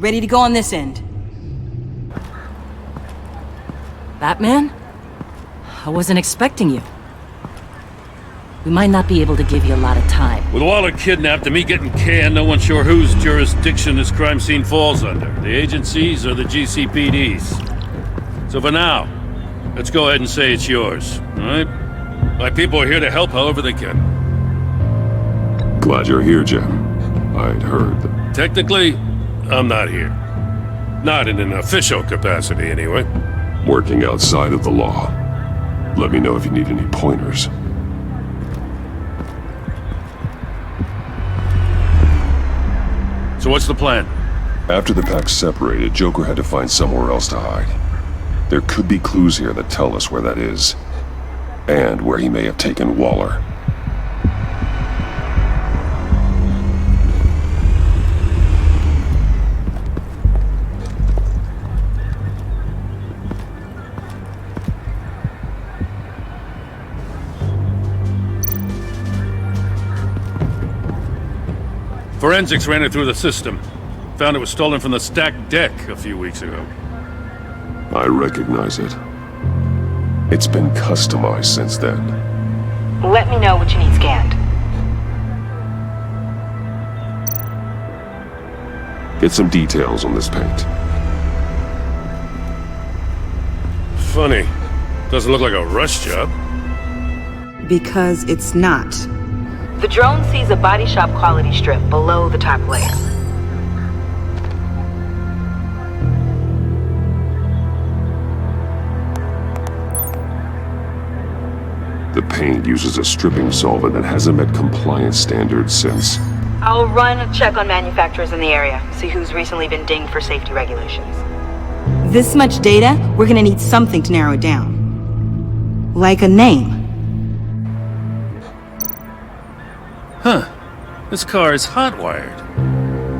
Ready to go on this end. Batman? I wasn't expecting you. We might not be able to give you a lot of time. With Waller kidnapped and me getting canned, no one's sure whose jurisdiction this crime scene falls under. The agencies or the GCPD's. So for now, let's go ahead and say it's yours, alright? My people are here to help however they can. Glad you're here, Jim. I'd heard that... Technically, I'm not here. Not in an official capacity, anyway. Working outside of the law. Let me know if you need any pointers. So what's the plan? After the pack separated, Joker had to find somewhere else to hide. There could be clues here that tell us where that is. And where he may have taken Waller. Forensics ran it through the system. Found it was stolen from the stacked deck a few weeks ago. I recognize it. It's been customized since then. Let me know what you need scanned. Get some details on this paint. Funny. Doesn't look like a rush job. Because it's not. The drone sees a body shop quality strip below the top layer. The paint uses a stripping solvent that hasn't met compliance standards since... I'll run a check on manufacturers in the area, see who's recently been dinged for safety regulations. This much data, we're gonna need something to narrow it down. Like a name. Huh. This car is hot-wired.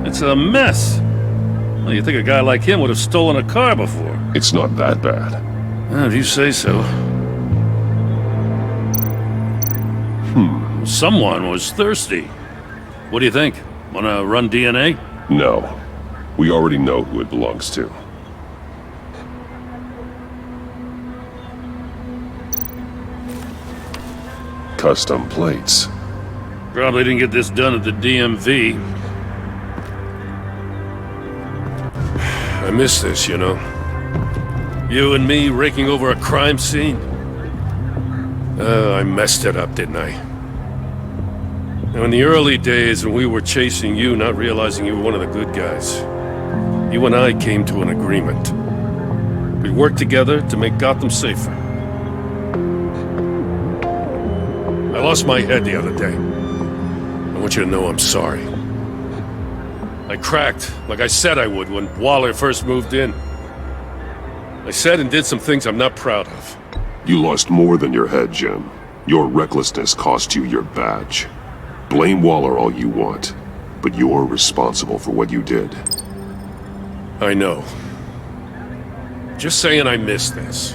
It's a mess. Well, you'd think a guy like him would have stolen a car before. It's not that bad. If you say so. Someone was thirsty. What do you think? Wanna run DNA? No. We already know who it belongs to. Custom plates. Probably didn't get this done at the DMV. I miss this, you know. You and me raking over a crime scene. I messed it up, didn't I? Now, in the early days when we were chasing you, not realizing you were one of the good guys, you and I came to an agreement. We worked together to make Gotham safer. I lost my head the other day. I want you to know I'm sorry. I cracked, like I said I would when Waller first moved in. I said and did some things I'm not proud of. You lost more than your head, Jim. Your recklessness cost you your badge. Blame Waller all you want, but you're responsible for what you did. I know. Just saying I miss this.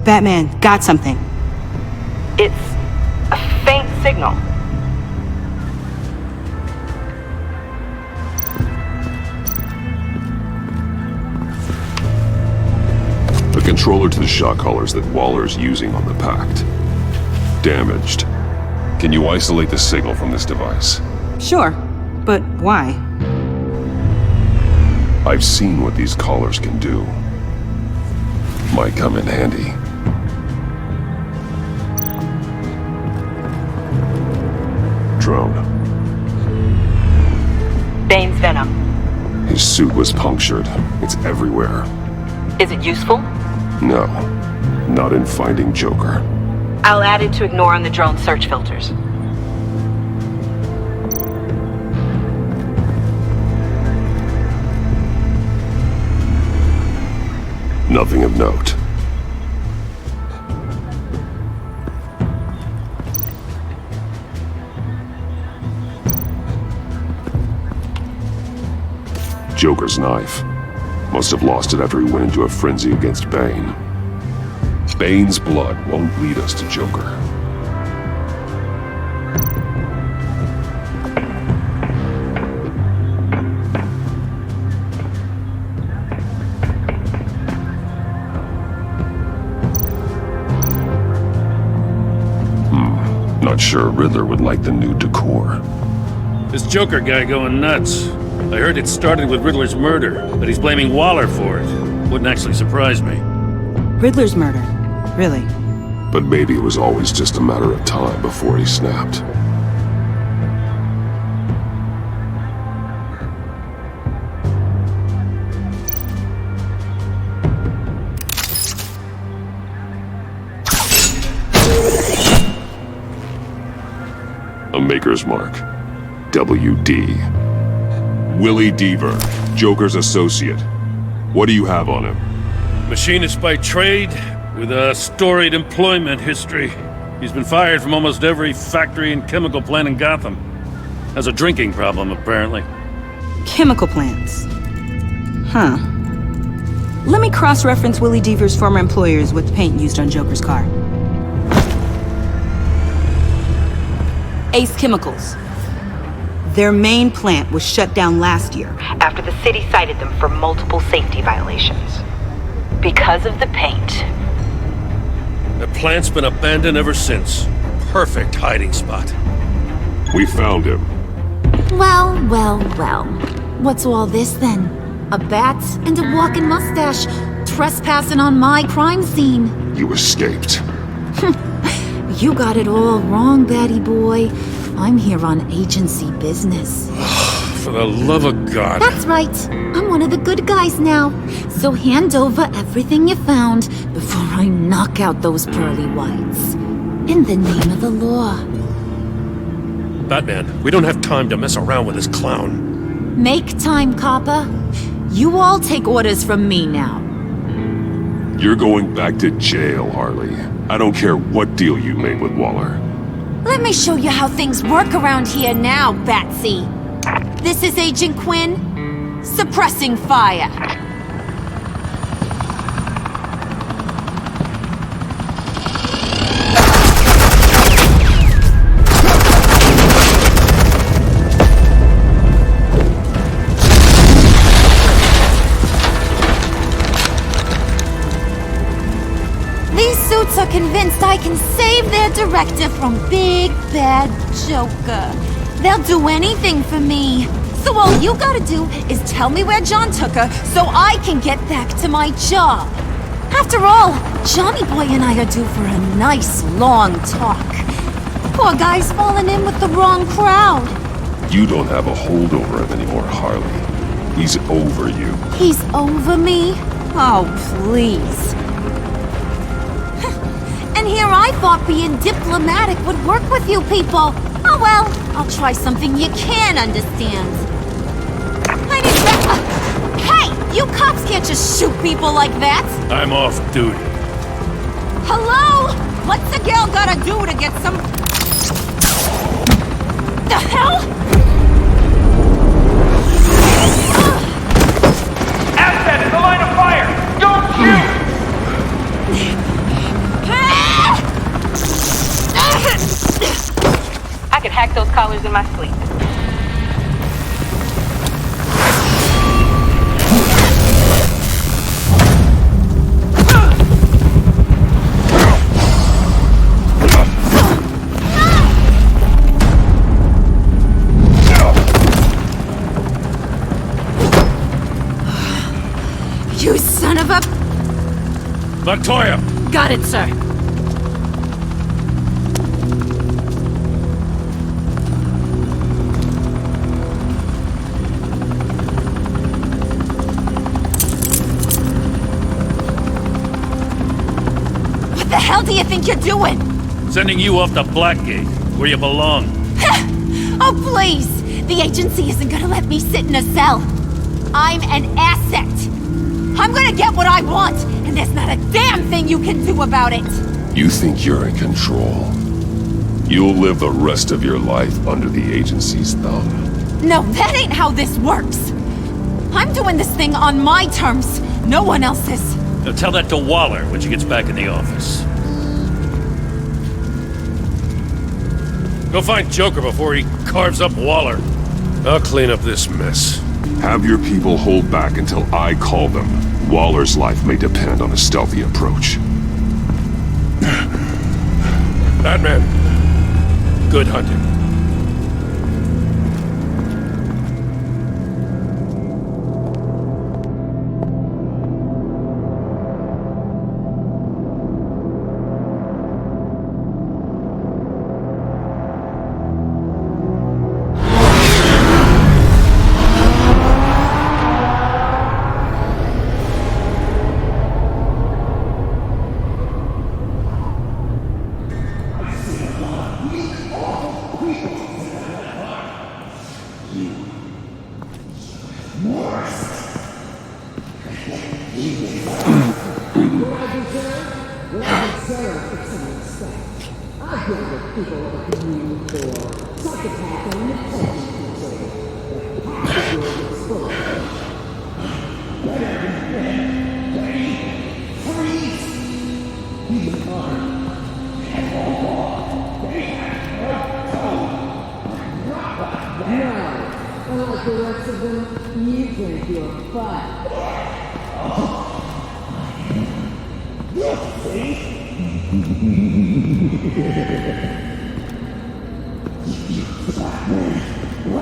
Batman, got something. It's a faint signal. The controller to the shock collars that Waller's using on the Pact. Damaged. Can you isolate the signal from this device? Sure, but why? I've seen what these collars can do. Might come in handy. Drone. Bane's venom. His suit was punctured. It's everywhere. Is it useful? No. Not in finding Joker. I'll add it to ignore on the drone search filters. Nothing of note. Joker's knife. Must have lost it after he went into a frenzy against Bane. Bane's blood won't lead us to Joker. Not sure Riddler would like the new decor. This Joker guy going nuts. I heard it started with Riddler's murder, but he's blaming Waller for it. Wouldn't actually surprise me. Riddler's murder. Really? But maybe it was always just a matter of time before he snapped. A Maker's Mark. WD. Willie Deaver, Joker's associate. What do you have on him? Machinist by trade, with a storied employment history. He's been fired from almost every factory and chemical plant in Gotham. Has a drinking problem, apparently. Chemical plants. Huh. Let me cross-reference Willie Deaver's former employers with the paint used on Joker's car. Ace Chemicals. Their main plant was shut down last year. After the city cited them for multiple safety violations. Because of the paint. The plant's been abandoned ever since. Perfect hiding spot. We found him. Well, well, well. What's all this then? A bat and a walking mustache trespassing on my crime scene. You escaped. You got it all wrong, Batty boy. I'm here on agency business. For the love of God. That's right. I'm one of the good guys now. So hand over everything you found before I knock out those pearly whites. In the name of the law. Batman, we don't have time to mess around with this clown. Make time, copper. You all take orders from me now. You're going back to jail, Harley. I don't care what deal you made with Waller. Let me show you how things work around here now, Batsy. This is Agent Quinn, suppressing fire. These suits are convinced I can save their director from Big Bad Joker. They'll do anything for me. So all you gotta do is tell me where John took her so I can get back to my job. After all, Johnny Boy and I are due for a nice long talk. Poor guy's fallen in with the wrong crowd. You don't have a hold over him anymore, Harley. He's over you. He's over me? Oh, please. And here I thought being diplomatic would work with you people. Oh well, I'll try something you can understand. I need that. Hey, you cops can't just shoot people like that. I'm off duty. Hello? What's a girl gotta do to get some... The hell? Asset in the line of fire! Don't shoot! I could hack those collars in my sleep. You son of a... Montoya! Got it, sir. What the hell do you think you're doing? Sending you off to Blackgate, where you belong. Oh, please! The agency isn't gonna let me sit in a cell. I'm an asset. I'm gonna get what I want, and there's not a damn thing you can do about it. You think you're in control? You'll live the rest of your life under the agency's thumb. No, that ain't how this works. I'm doing this thing on my terms. No one else's. Now tell that to Waller when she gets back in the office. Go find Joker before he carves up Waller. I'll clean up this mess. Have your people hold back until I call them. Waller's life may depend on a stealthy approach. Batman, good hunting.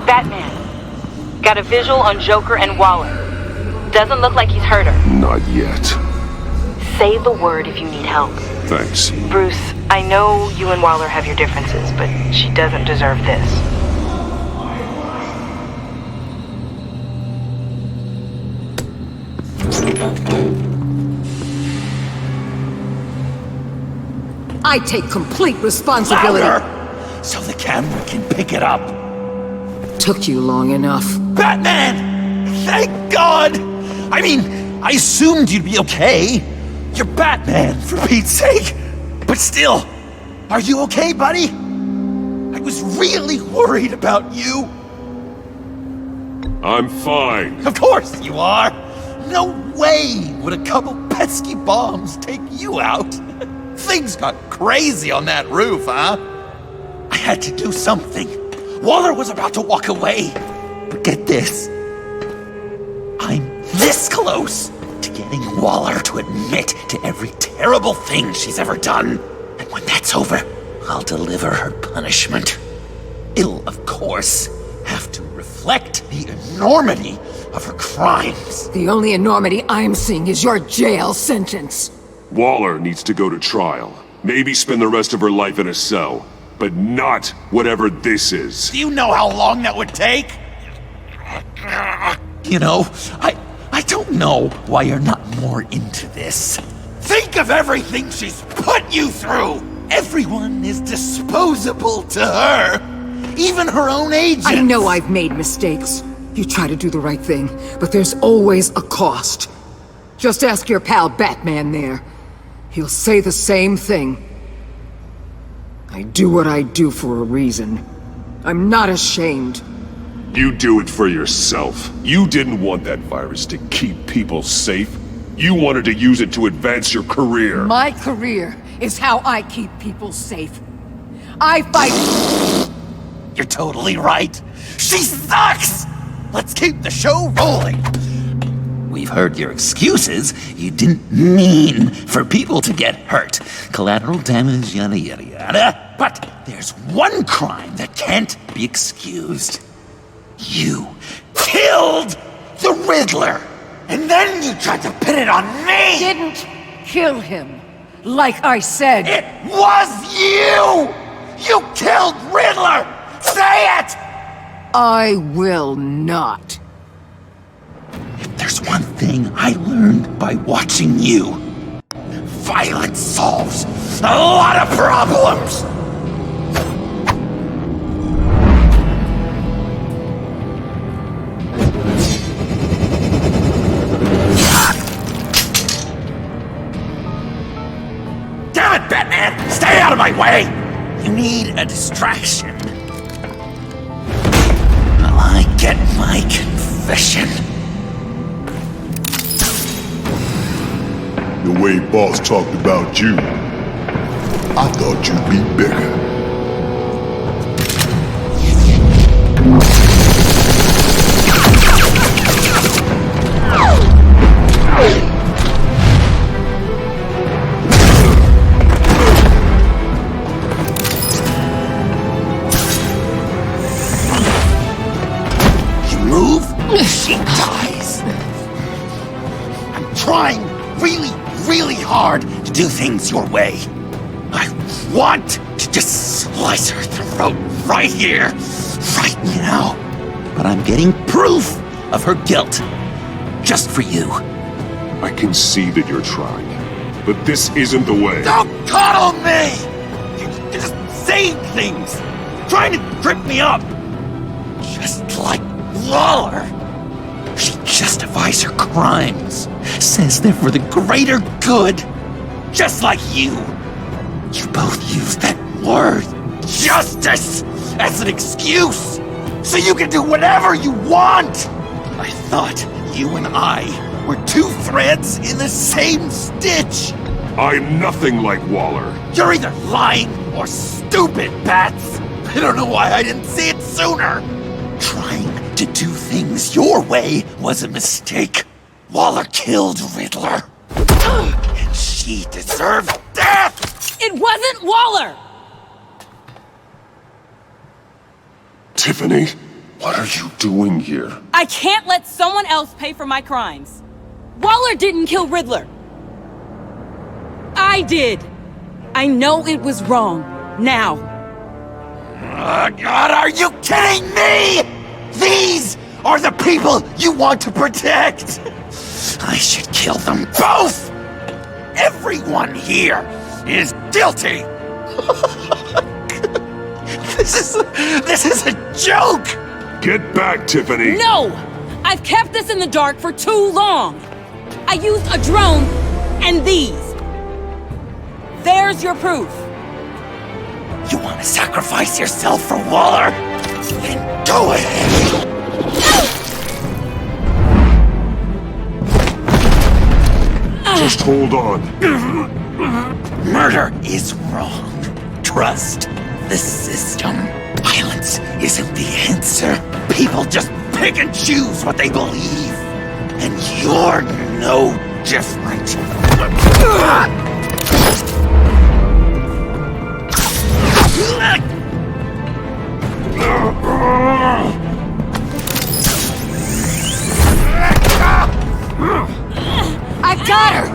Batman. Got a visual on Joker and Waller. Doesn't look like he's hurt her. Not yet. Say the word if you need help. Thanks. Bruce, I know you and Waller have your differences, but she doesn't deserve this. I take complete responsibility. Louder, so the camera can pick it up. Took you long enough. Batman! Thank God! I mean, I assumed you'd be okay. You're Batman, for Pete's sake. But still, are you okay, buddy? I was really worried about you. I'm fine. Of course you are. No way would a couple pesky bombs take you out. Things got crazy on that roof, huh? I had to do something. Waller was about to walk away. But get this. I'm this close to getting Waller to admit to every terrible thing she's ever done. And when that's over, I'll deliver her punishment. It'll, of course, have to reflect the enormity of her crimes. The only enormity I'm seeing is your jail sentence. Waller needs to go to trial. Maybe spend the rest of her life in a cell. But not whatever this is. Do you know how long that would take? You know, I don't know why you're not more into this. Think of everything she's put you through! Everyone is disposable to her. Even her own agents. I know I've made mistakes. You try to do the right thing, but there's always a cost. Just ask your pal Batman there. He'll say the same thing. I do what I do for a reason. I'm not ashamed. You do it for yourself. You didn't want that virus to keep people safe. You wanted to use it to advance your career. My career is how I keep people safe. I fight... You're totally right. She sucks! Let's keep the show rolling. We've heard your excuses. You didn't mean for people to get hurt. Collateral damage, yada yada yada. But there's one crime that can't be excused. You killed the Riddler! And then you tried to pin it on me! Didn't kill him, like I said. It was you! You killed Riddler! Say it! I will not. If there's one thing I learned by watching you, violence solves a lot of problems! Damn it, Batman! Stay out of my way! You need a distraction. While I get my confession. the way Boss talked about you. I thought you'd be bigger. You move, she dies. I'm trying really hard to do things your way. I want to just slice her throat right here, right now. But I'm getting proof of her guilt, just for you. I can see that you're trying, but this isn't the way. Don't coddle me! You're just saying things, trying to trip me up. Just like Lawler. She justifies her crimes, says they're for the greater good, just like you. You both use that word, justice, as an excuse, so you can do whatever you want. I thought you and I were two threads in the same stitch. I'm nothing like Waller. You're either lying or stupid, Bats. I don't know why I didn't see it sooner. Trying to do things your way was a mistake. Waller killed Riddler. And she deserved death! It wasn't Waller! Tiffany, what are you doing here? I can't let someone else pay for my crimes. Waller didn't kill Riddler. I did. I know it was wrong. Now. God, are you kidding me? These are the people you want to protect. I should kill them both. Everyone here is guilty. This is a joke. Get back, Tiffany. No! I've kept this in the dark for too long. I used a drone and these. There's your proof. You want to sacrifice yourself for Waller? Then go ahead. Just hold on. Murder is wrong. Trust the system. Violence isn't the answer. People just pick and choose what they believe. And you're no different. I got her!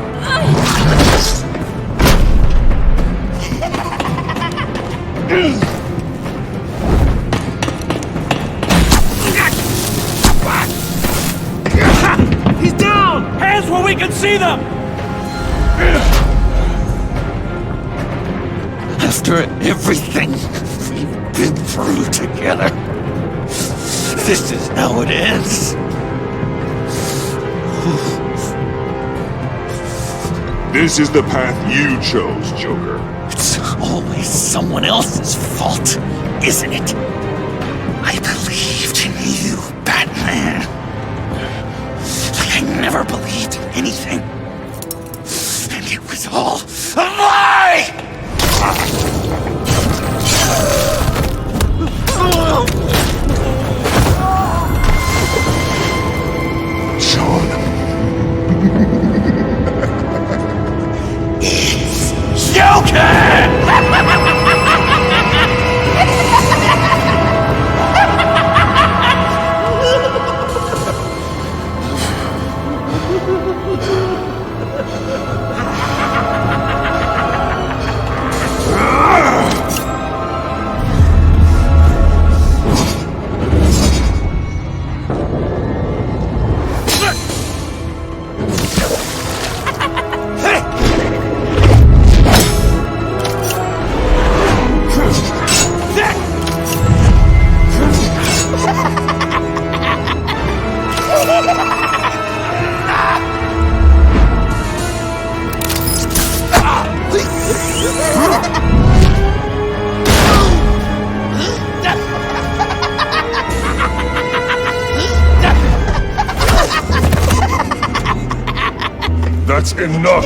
He's down! Hands where we can see them! After everything we've been through together, this is how it ends. This is the path you chose, Joker. It's always someone else's fault, isn't it? I believed in you, Batman. Like I never believed in anything. And it was all a lie! Sean. It's Joker! That's enough!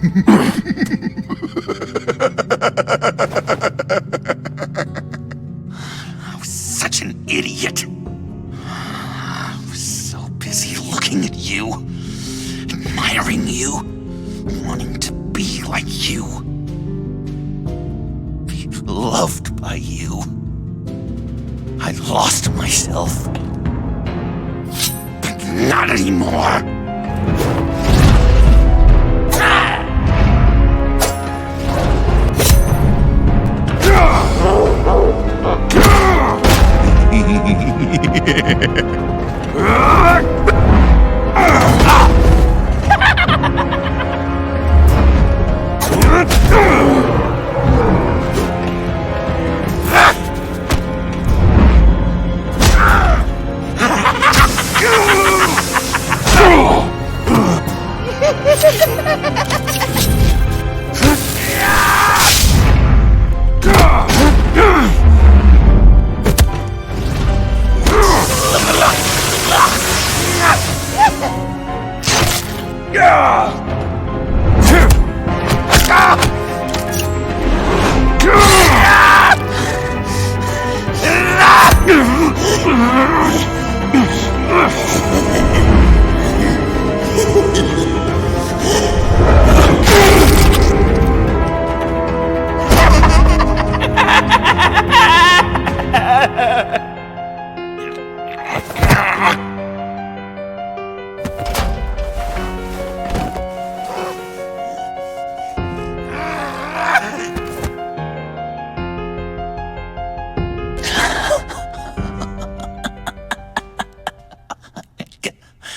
I was such an idiot. I was so busy looking at you, admiring you, wanting to be like you, be loved by you. I lost myself. But not anymore.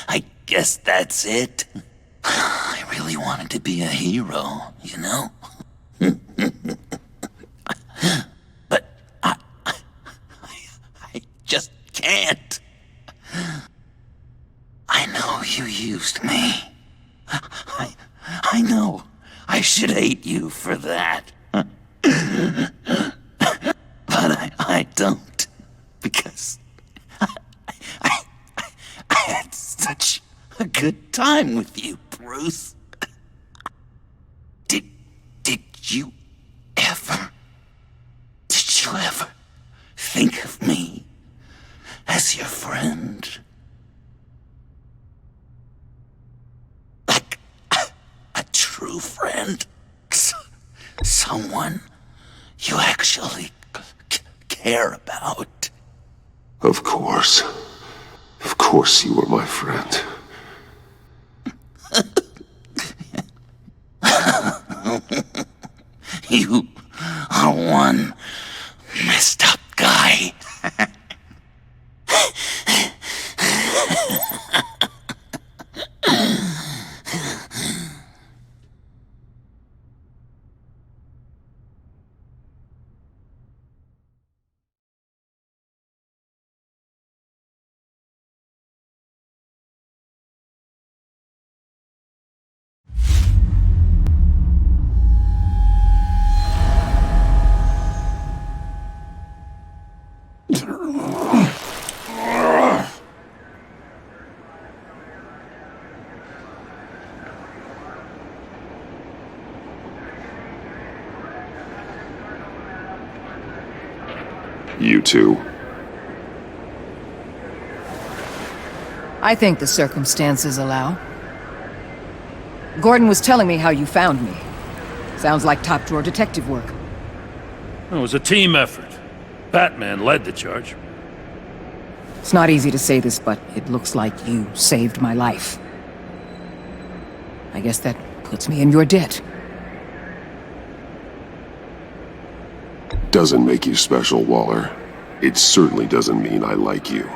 I guess that's it. I really wanted to be a hero, you know? But I just can't. I know you used me. I know I should hate you for that. But I don't. Because I had such a good time with you, Bruce. Did you ever think of me as your friend? Like a true friend? Someone you actually care about? Of course. Of course you were my friend. You are one messed up guy. You two. I think the circumstances allow. Gordon was telling me how you found me. Sounds like top-drawer detective work. It was a team effort. Batman led the charge. It's not easy to say this, but it looks like you saved my life. I guess that puts me in your debt. Doesn't make you special, Waller. It certainly doesn't mean I like you.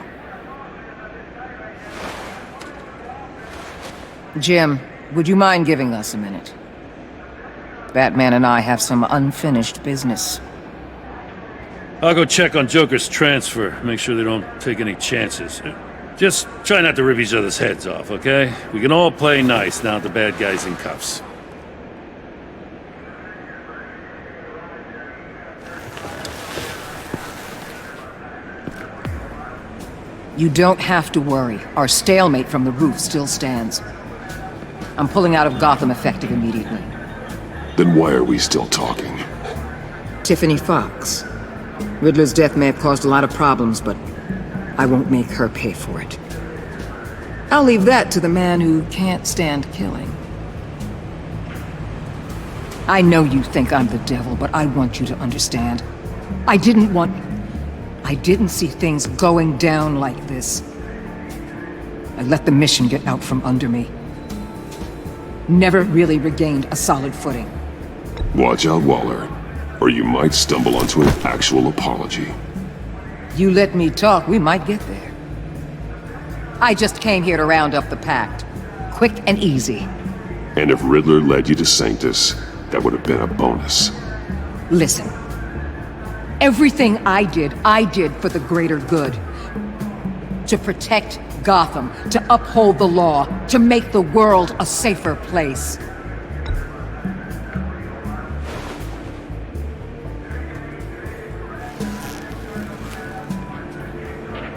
Jim, would you mind giving us a minute? Batman and I have some unfinished business. I'll go check on Joker's transfer, make sure they don't take any chances. Just try not to rip each other's heads off, okay? We can all play nice now that the bad guy's in cuffs. You don't have to worry. Our stalemate from the roof still stands. I'm pulling out of Gotham effective immediately. Then why are we still talking? Tiffany Fox. Riddler's death may have caused a lot of problems, but I won't make her pay for it. I'll leave that to the man who can't stand killing. I know you think I'm the devil, but I want you to understand. I didn't see things going down like this. I let the mission get out from under me. Never really regained a solid footing. Watch out, Waller, or you might stumble onto an actual apology. You let me talk, we might get there. I just came here to round up the pact. Quick and easy. And if Riddler led you to Sanctus, that would have been a bonus. Listen. Everything I did for the greater good. To protect Gotham, to uphold the law, to make the world a safer place.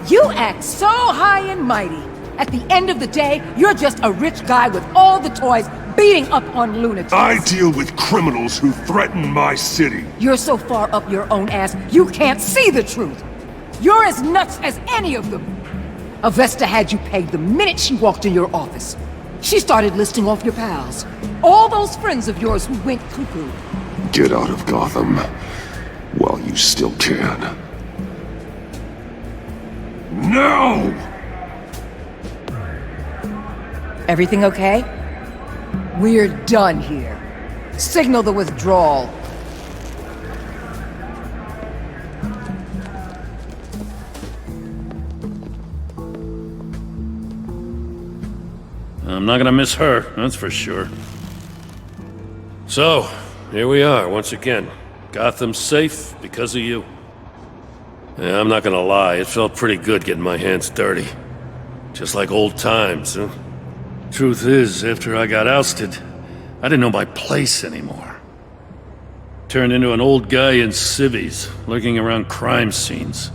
You act so high and mighty. At the end of the day, you're just a rich guy with all the toys beating up on lunatics. I deal with criminals who threaten my city. You're so far up your own ass, you can't see the truth. You're as nuts as any of them. Avesta had you pegged the minute she walked in your office. She started listing off your pals. All those friends of yours who went cuckoo. Get out of Gotham while you still can. No! Everything okay? We're done here. Signal the withdrawal. I'm not gonna miss her, that's for sure. So, here we are, once again. Gotham's safe because of you. Yeah, I'm not gonna lie, it felt pretty good getting my hands dirty. Just like old times, huh? Truth is, after I got ousted, I didn't know my place anymore. Turned into an old guy in civvies, lurking around crime scenes.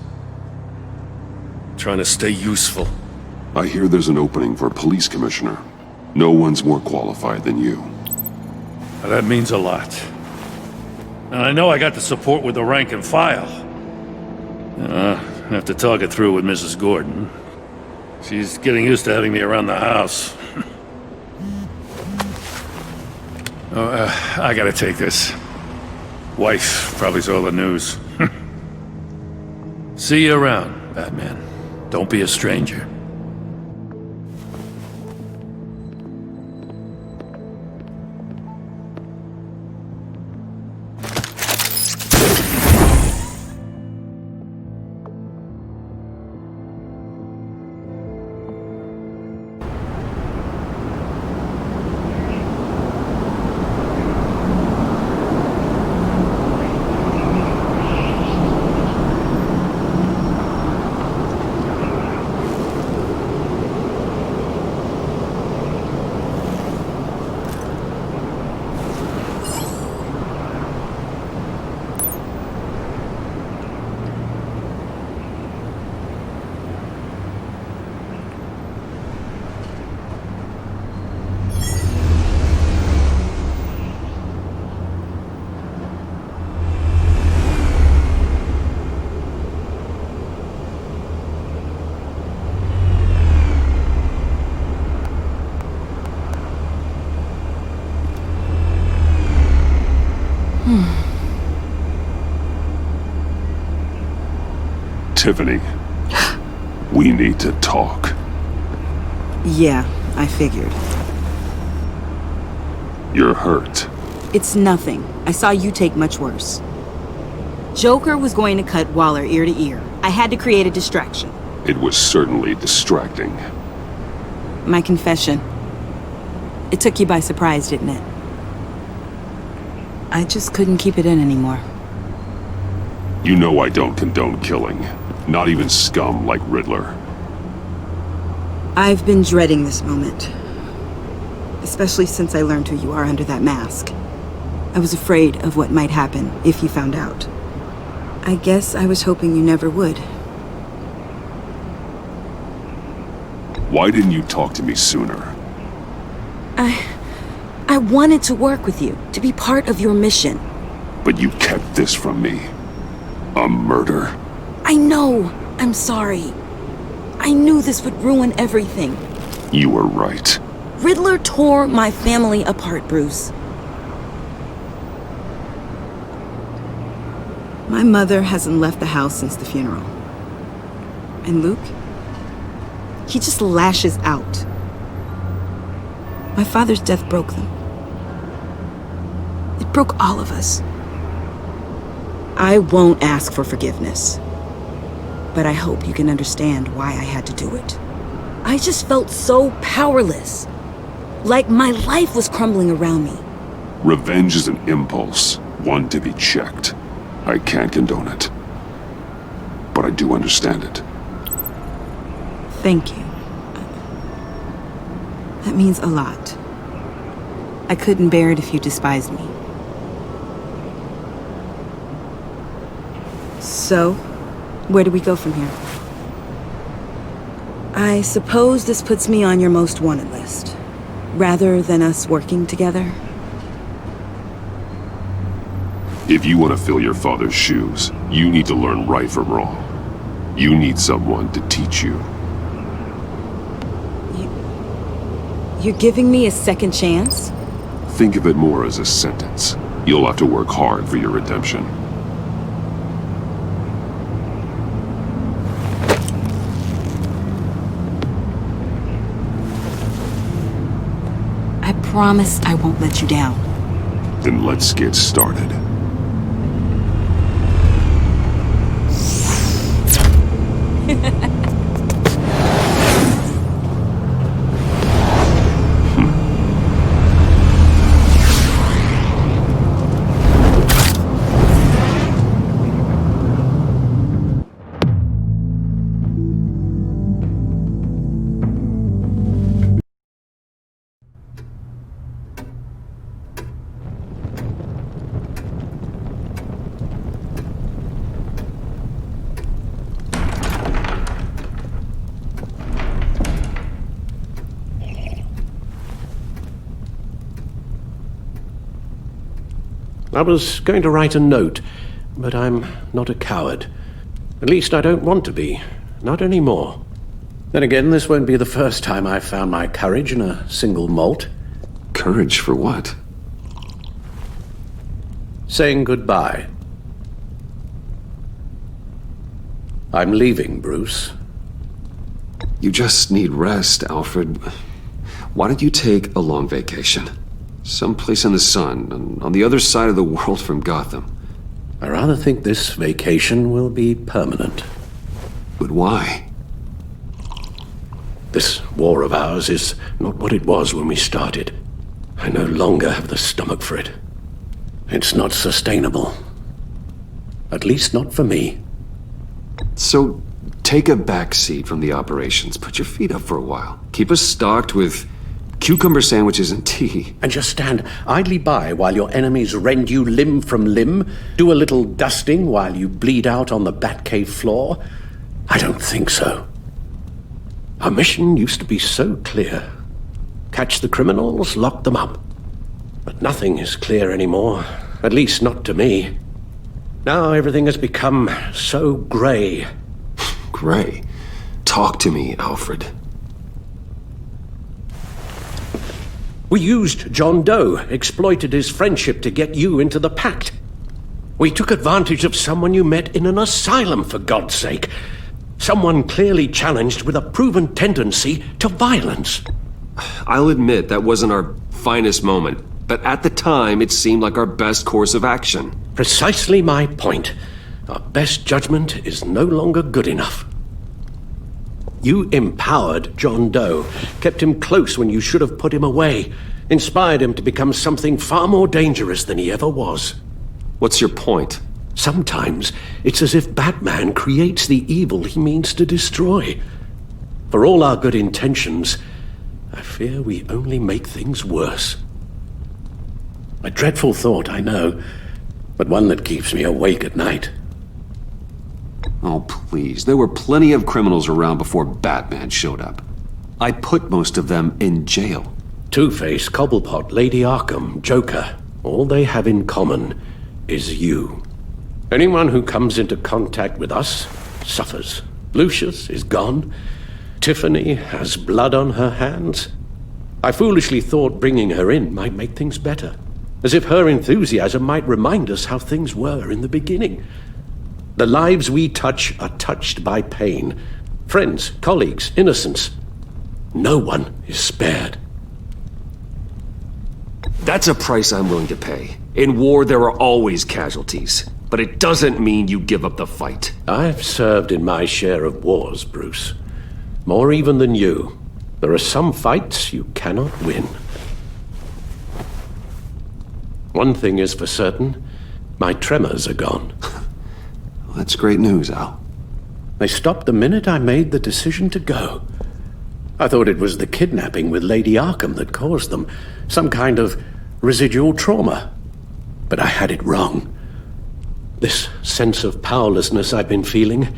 Trying to stay useful. I hear there's an opening for police commissioner. No one's more qualified than you. That means a lot. And I know I got the support with the rank and file. I have to talk it through with Mrs. Gordon. She's getting used to having me around the house. I gotta take this. Wife probably saw the news. See you around, Batman. Don't be a stranger. Tiffany, we need to talk. Yeah, I figured. You're hurt. It's nothing. I saw you take much worse. Joker was going to cut Waller ear to ear. I had to create a distraction. It was certainly distracting. My confession. It took you by surprise, didn't it? I just couldn't keep it in anymore. You know I don't condone killing. Not even scum like Riddler. I've been dreading this moment. Especially since I learned who you are under that mask. I was afraid of what might happen if you found out. I guess I was hoping you never would. Why didn't you talk to me sooner? I wanted to work with you, to be part of your mission. But you kept this from me. A murder. I know. I'm sorry. I knew this would ruin everything. You were right. Riddler tore my family apart, Bruce. My mother hasn't left the house since the funeral. And Luke? He just lashes out. My father's death broke them. It broke all of us. I won't ask for forgiveness. But I hope you can understand why I had to do it. I just felt so powerless. Like my life was crumbling around me. Revenge is an impulse, one to be checked. I can't condone it. But I do understand it. Thank you. That means a lot. I couldn't bear it if you despised me. So, where do we go from here? I suppose this puts me on your most wanted list, rather than us working together. If you want to fill your father's shoes, you need to learn right from wrong. You need someone to teach you. You're giving me a second chance? Think of it more as a sentence. You'll have to work hard for your redemption. I promise I won't let you down. Then let's get started. I was going to write a note, but I'm not a coward. At least I don't want to be. Not anymore. Then again, this won't be the first time I've found my courage in a single malt. Courage for what? Saying goodbye. I'm leaving, Bruce. You just need rest, Alfred. Why don't you take a long vacation? Someplace in the sun, on the other side of the world from Gotham. I rather think this vacation will be permanent. But why? This war of ours is not what it was when we started. I no longer have the stomach for it. It's not sustainable. At least not for me. So, take a back seat from the operations. Put your feet up for a while. Keep us stocked with cucumber sandwiches and tea. And just stand idly by while your enemies rend you limb from limb? Do a little dusting while you bleed out on the Batcave floor? I don't think so. Our mission used to be so clear. Catch the criminals, lock them up. But nothing is clear anymore, at least not to me. Now everything has become so gray. Gray? Talk to me, Alfred. We used John Doe, exploited his friendship to get you into the pact. We took advantage of someone you met in an asylum, for God's sake. Someone clearly challenged with a proven tendency to violence. I'll admit that wasn't our finest moment, but at the time it seemed like our best course of action. Precisely my point. Our best judgment is no longer good enough. You empowered John Doe, kept him close when you should have put him away, inspired him to become something far more dangerous than he ever was. What's your point? Sometimes it's as if Batman creates the evil he means to destroy. For all our good intentions, I fear we only make things worse. A dreadful thought, I know, but one that keeps me awake at night. Oh, please. There were plenty of criminals around before Batman showed up. I put most of them in jail. Two-Face, Cobblepot, Lady Arkham, Joker, all they have in common is you. Anyone who comes into contact with us suffers. Lucius is gone. Tiffany has blood on her hands. I foolishly thought bringing her in might make things better, as if her enthusiasm might remind us how things were in the beginning. The lives we touch are touched by pain. Friends, colleagues, innocents. No one is spared. That's a price I'm willing to pay. In war, there are always casualties. But it doesn't mean you give up the fight. I've served in my share of wars, Bruce. More even than you. There are some fights you cannot win. One thing is for certain. My tremors are gone. Well, that's great news, Al. They stopped the minute I made the decision to go. I thought it was the kidnapping with Lady Arkham that caused them. Some kind of residual trauma. But I had it wrong. This sense of powerlessness I've been feeling,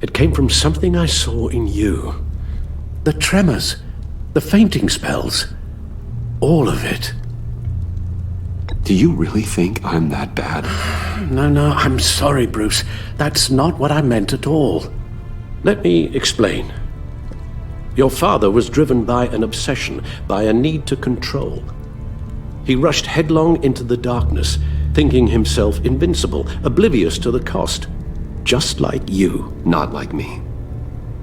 it came from something I saw in you. The tremors, the fainting spells, all of it. Do you really think I'm that bad? No, I'm sorry, Bruce. That's not what I meant at all. Let me explain. Your father was driven by an obsession, by a need to control. He rushed headlong into the darkness, thinking himself invincible, oblivious to the cost. Just like you. Not like me.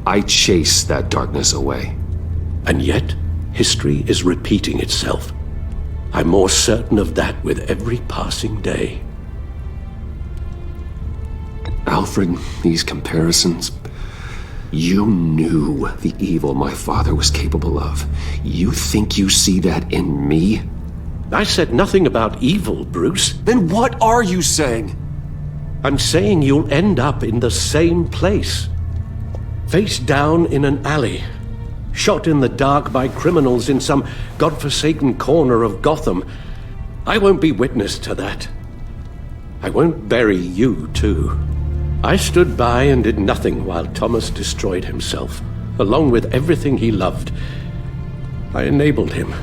I chased that darkness away. And yet, history is repeating itself. I'm more certain of that with every passing day. Alfred, these comparisons... You knew the evil my father was capable of. You think you see that in me? I said nothing about evil, Bruce. Then what are you saying? I'm saying you'll end up in the same place. Face down in an alley. Shot in the dark by criminals in some godforsaken corner of Gotham. I won't be witness to that. I won't bury you, too. I stood by and did nothing while Thomas destroyed himself, along with everything he loved. I enabled him,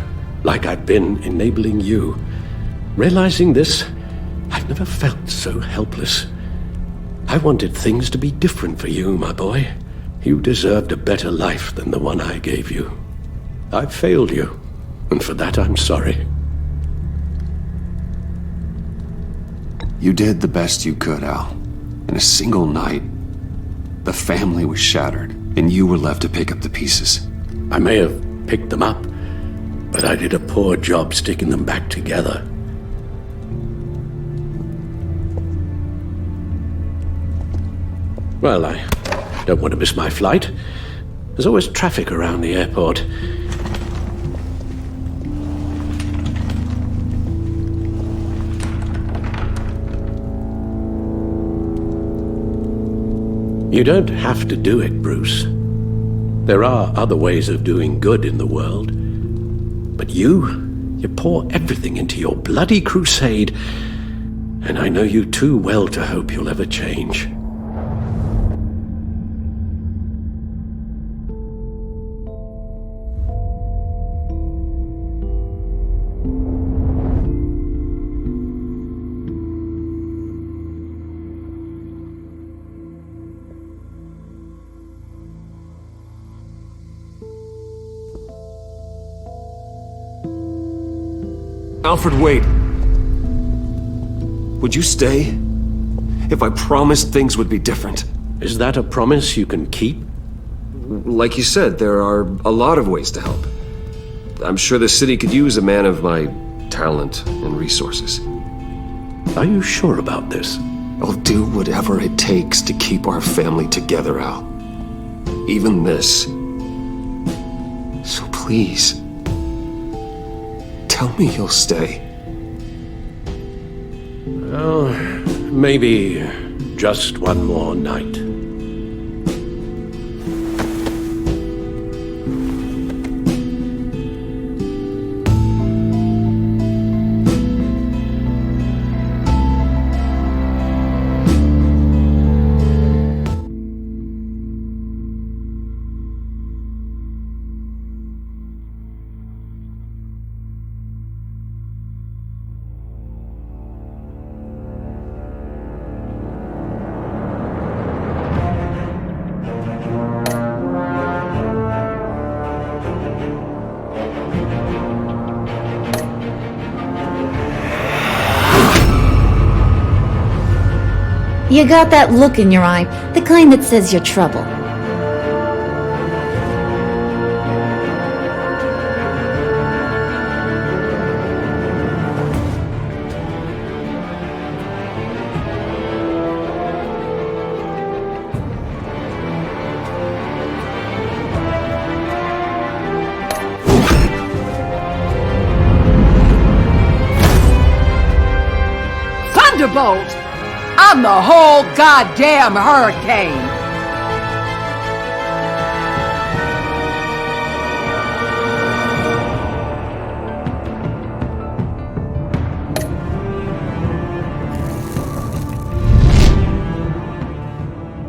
like I've been enabling you. Realizing this, I've never felt so helpless. I wanted things to be different for you, my boy. You deserved a better life than the one I gave you. I've failed you, and for that I'm sorry. You did the best you could, Al. In a single night, the family was shattered, and you were left to pick up the pieces. I may have picked them up, but I did a poor job sticking them back together. Well, I don't want to miss my flight. There's always traffic around the airport. You don't have to do it, Bruce. There are other ways of doing good in the world. But you pour everything into your bloody crusade, and I know you too well to hope you'll ever change. Alfred, wait. Would you stay? If I promised things would be different. Is that a promise you can keep? Like you said, there are a lot of ways to help. I'm sure the city could use a man of my talent and resources. Are you sure about this? I'll do whatever it takes to keep our family together, Al. Even this. So please, tell me you'll stay. Well, maybe just one more night. You got that look in your eye, the kind that says you're trouble. Thunderbolt! I'm the whole goddamn hurricane!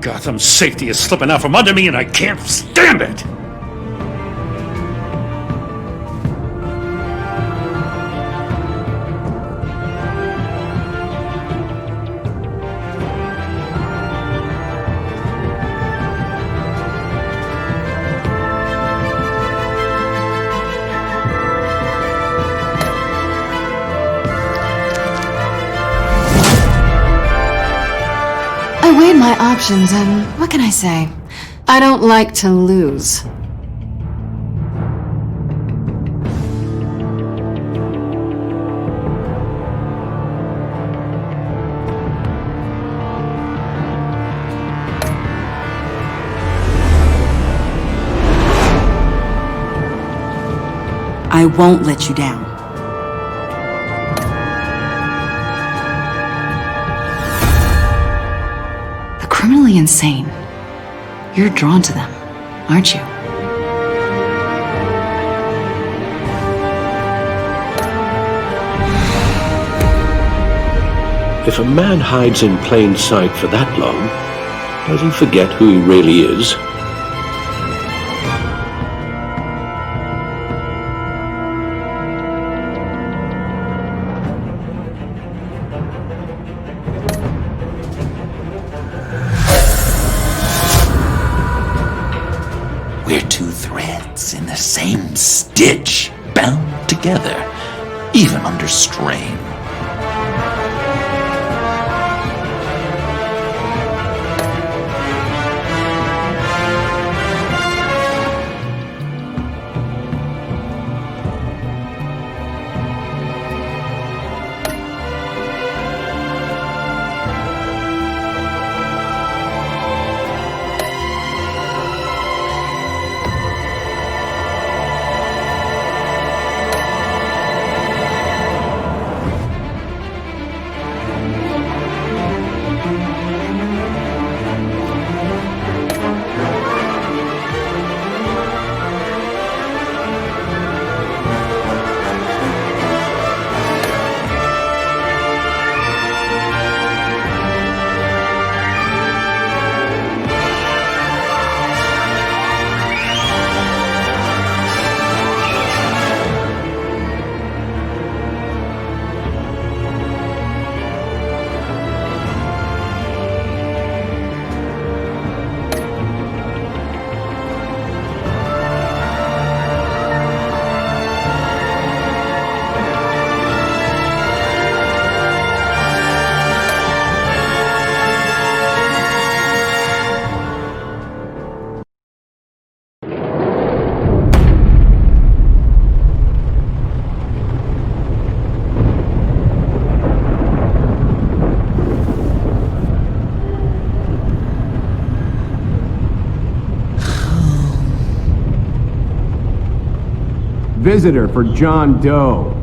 Gotham's safety is slipping out from under me and I can't stand it! I weighed my options and what can I say? I don't like to lose. I won't let you down. Criminally insane. You're drawn to them, aren't you? If a man hides in plain sight for that long, does he forget who he really is? We're two threads in the same stitch, bound together, even under strain. Visitor for John Doe.